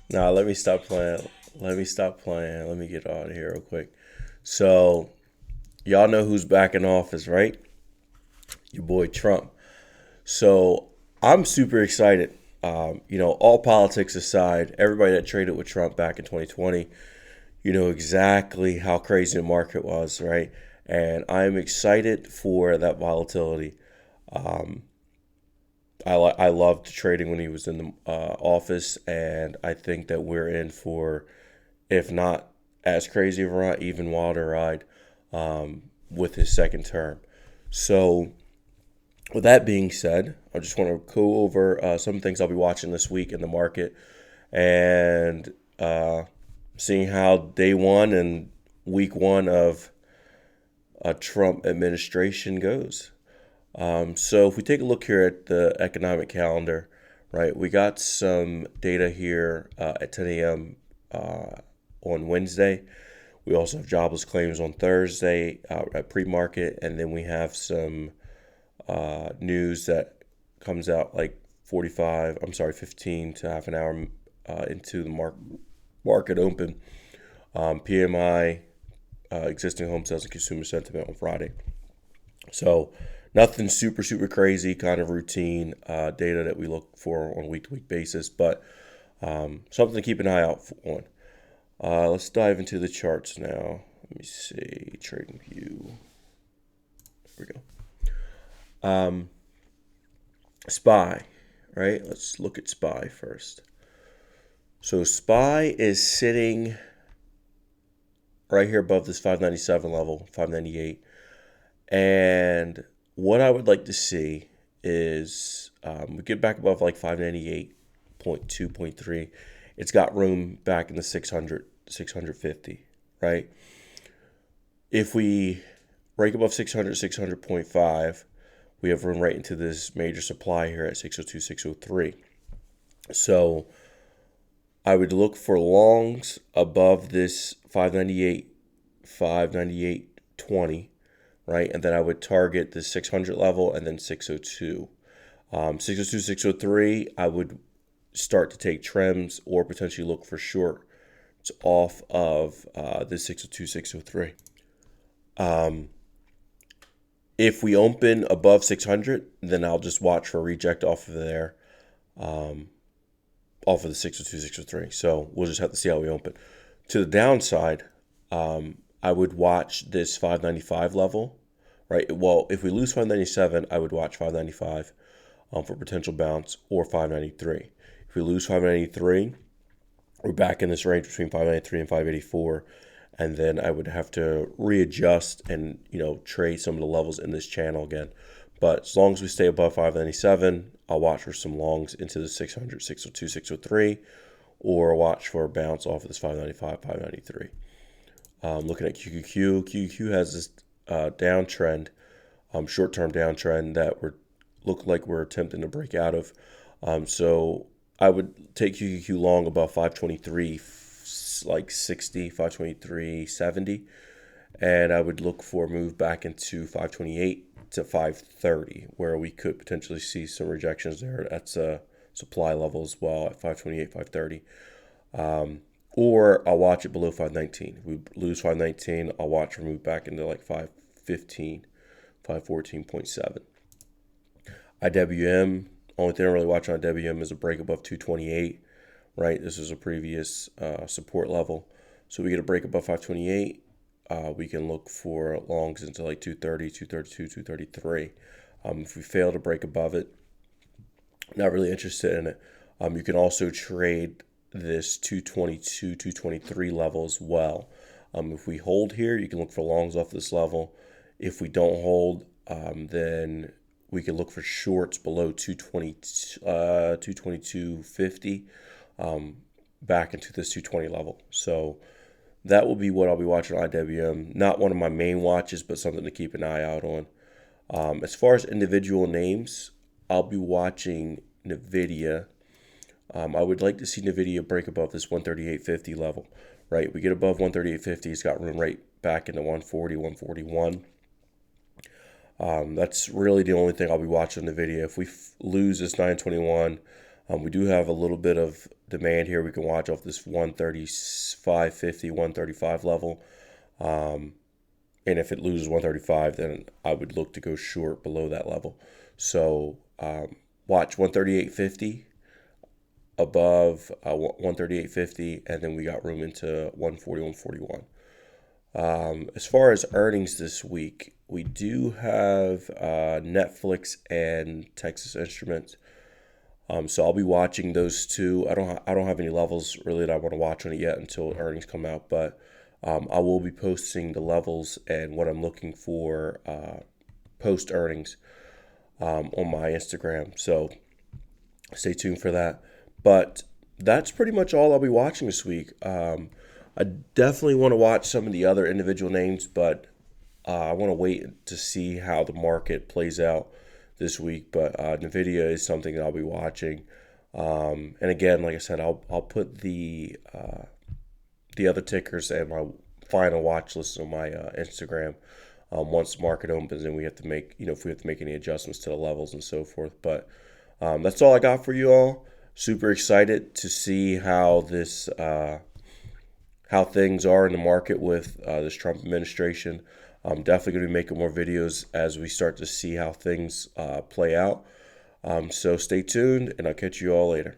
Nah, let me stop playing. Let me stop playing. Let me get out of here real quick. So, y'all know who's back in office, right? Your boy Trump. So, I'm super excited. All politics aside, everybody that traded with Trump back in 2020, you know exactly how crazy the market was, right? And I'm excited for that volatility. I loved trading when he was in the office, and I think that we're in for, if not as crazy of a ride, even wilder ride with his second term. So, with that being said, I just want to go over some things I'll be watching this week in the market and seeing how day one and week one of a Trump administration goes. So, if we take a look here at the economic calendar, right, we got some data here at 10 a.m. On Wednesday. We also have jobless claims on Thursday at pre-market, and then we have some news that comes out like 15 to half an hour into the market open. PMI, existing home sales and consumer sentiment on Friday. So nothing super crazy, kind of routine data that we look for on a week-to-week basis, but something to keep an eye out on. Let's dive into the charts now. Let me see, trading view. There we go. SPY, right? Let's look at SPY first. So SPY is sitting right here above this 597 level, 598. And what I would like to see is we get back above like 598.2.3. It's got room back in the 600, 650, right? If we break above 600, 600.5, we have room right into this major supply here at 602, 603. So I would look for longs above this 598, 598.20, right? And then I would target the 600 level and then 602. 602, 603, I would start to take trims or potentially look for short off of the 602, 603. If we open above 600, then I'll just watch for a reject off of there, off of the 602, 603. So we'll just have to see how we open. To the downside, I would watch this 595 level, right? Well, if we lose 597, I would watch 595 for potential bounce or 593. If we lose 593, we're back in this range between 593 and 584. And then I would have to readjust and, trade some of the levels in this channel again. But as long as we stay above 597, I'll watch for some longs into the 600, 602, 603, or watch for a bounce off of this 595, 593. Looking at QQQ, QQQ has this downtrend, short-term downtrend that look like we're attempting to break out of. So I would take QQQ long above 523, like 60, 523.70, and I would look for a move back into 528 to 530, where we could potentially see some rejections there. That's a supply level as well at 528, 530. Or I'll watch it below 519. If we lose 519, I'll watch for move back into like 515, 514.7. IWM, only thing I really watch on IWM is a break above 228, right? This is a previous support level. So we get a break above 528. We can look for longs into like 230, 232, 233. If we fail to break above it, not really interested in it. You can also trade this 222, 223 level as well. If we hold here, you can look for longs off this level. If we don't hold, then we can look for shorts below 220, 222.50 back into this 220 level. So that will be what I'll be watching on IWM. Not one of my main watches, but something to keep an eye out on. As far as individual names, I'll be watching NVIDIA. I would like to see NVIDIA break above this 138.50 level, right? We get above 138.50, it's got room right back into 140, 141. That's really the only thing I'll be watching NVIDIA. If we lose this 921, We do have a little bit of demand here. We can watch off this 135.50, 135 level. And if it loses 135, then I would look to go short below that level. So watch 138.50 above 138.50, and then we got room into 140, 141. As far as earnings this week, we do have Netflix and Texas Instruments. So I'll be watching those two. I don't have any levels really that I want to watch on it yet until earnings come out, but I will be posting the levels and what I'm looking for post earnings on my Instagram. So stay tuned for that. But that's pretty much all I'll be watching this week. I definitely want to watch some of the other individual names, but I want to wait to see how the market plays out this week. But Nvidia is something that I'll be watching. And again, like I said, I'll put the other tickers and my final watch list on my Instagram once the market opens, and we have to make if we have to make any adjustments to the levels and so forth. But that's all I got for you all. Super excited to see how this how things are in the market with this Trump administration. I'm definitely going to be making more videos as we start to see how things play out. So stay tuned, and I'll catch you all later.